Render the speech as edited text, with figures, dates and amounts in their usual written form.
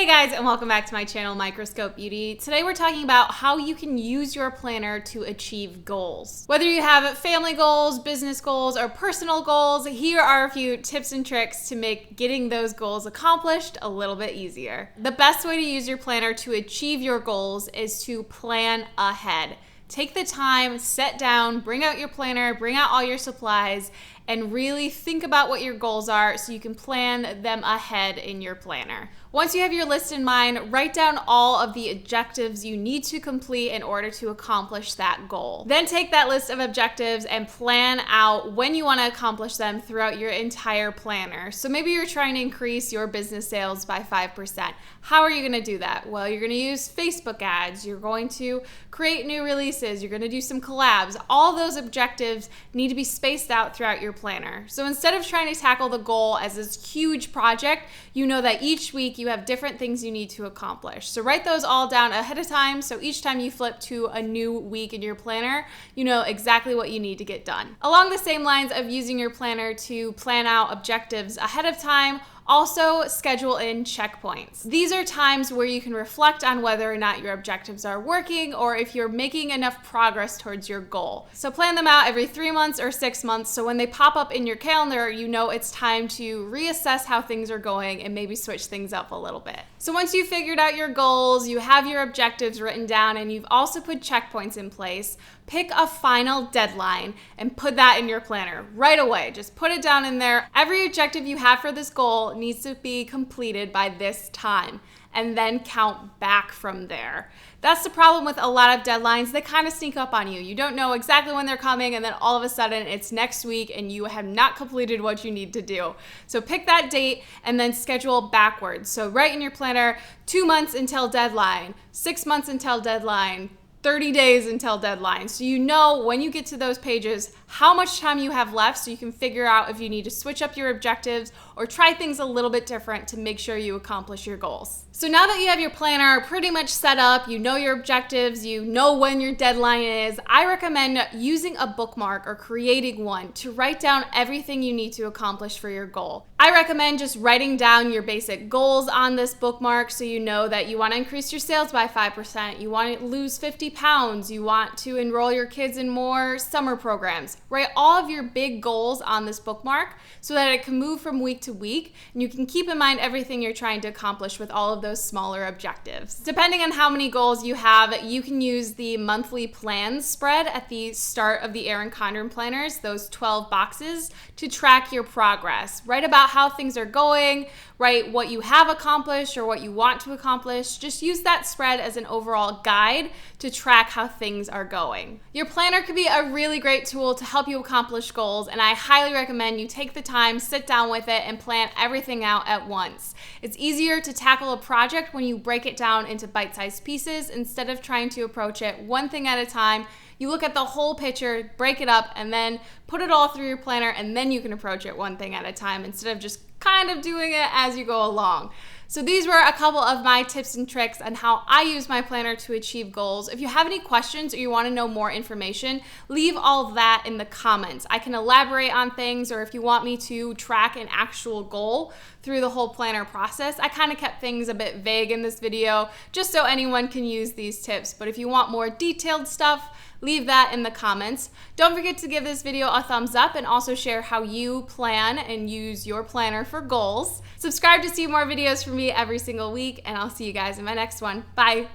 Hey guys, and welcome back to my channel, Microscope Beauty. Today we're talking about how you can use your planner to achieve goals. Whether you have family goals, business goals, or personal goals, here are a few tips and tricks to make getting those goals accomplished a little bit easier. The best way to use your planner to achieve your goals is to plan ahead. Take the time, sit down, bring out your planner, bring out all your supplies, and really think about what your goals are so you can plan them ahead in your planner. Once you have your list in mind, write down all of the objectives you need to complete in order to accomplish that goal. Then take that list of objectives and plan out when you want to accomplish them throughout your entire planner. So maybe you're trying to increase your business sales by 5%. How are you going to do that? Well, you're going to use Facebook ads, you're going to create new releases, you're going to do some collabs. All those objectives need to be spaced out throughout your planner. So instead of trying to tackle the goal as this huge project, you know that each week you have different things you need to accomplish. So write those all down ahead of time, so each time you flip to a new week in your planner, you know exactly what you need to get done. Along the same lines of using your planner to plan out objectives ahead of time, also schedule in checkpoints. These are times where you can reflect on whether or not your objectives are working or if you're making enough progress towards your goal. So plan them out every 3 months or 6 months, so when they pop up in your calendar, you know it's time to reassess how things are going and maybe switch things up a little bit. So once you've figured out your goals, you have your objectives written down, and you've also put checkpoints in place, pick a final deadline and put that in your planner right away. Just put it down in there. Every objective you have for this goal needs to be completed by this time, and then count back from there. That's the problem with a lot of deadlines. They kind of sneak up on you. You don't know exactly when they're coming, and then all of a sudden it's next week and you have not completed what you need to do. So pick that date and then schedule backwards. So write in your planner 2 months until deadline, 6 months until deadline, 30 days until deadline. So you know when you get to those pages how much time you have left, so you can figure out if you need to switch up your objectives or try things a little bit different to make sure you accomplish your goals. So now that you have your planner pretty much set up, you know your objectives, you know when your deadline is, I recommend using a bookmark or creating one to write down everything you need to accomplish for your goal. I recommend just writing down your basic goals on this bookmark, so you know that you want to increase your sales by 5%, you want to lose 50 pounds, you want to enroll your kids in more summer programs. Write all of your big goals on this bookmark so that it can move from week to week, and you can keep in mind everything you're trying to accomplish with all of those smaller objectives. Depending on how many goals you have, you can use the monthly plans spread at the start of the Erin Condren planners, those 12 boxes, to track your progress. Write about how things are going, write what you have accomplished or what you want to accomplish. Just use that spread as an overall guide to track how things are going. Your planner could be a really great tool to help you accomplish goals, and I highly recommend you take the time, sit down with it, and plan everything out at once. It's easier to tackle a project when you break it down into bite-sized pieces instead of trying to approach it one thing at a time. You look at the whole picture, break it up, and then put it all through your planner, and then you can approach it one thing at a time instead of just kind of doing it as you go along. So these were a couple of my tips and tricks on how I use my planner to achieve goals. If you have any questions or you want to know more information, leave all of that in the comments. I can elaborate on things, or if you want me to track an actual goal through the whole planner process. I kind of kept things a bit vague in this video just so anyone can use these tips. But if you want more detailed stuff, leave that in the comments. Don't forget to give this video a thumbs up and also share how you plan and use your planner for goals. Subscribe to see more videos from me every single week, and I'll see you guys in my next one. Bye.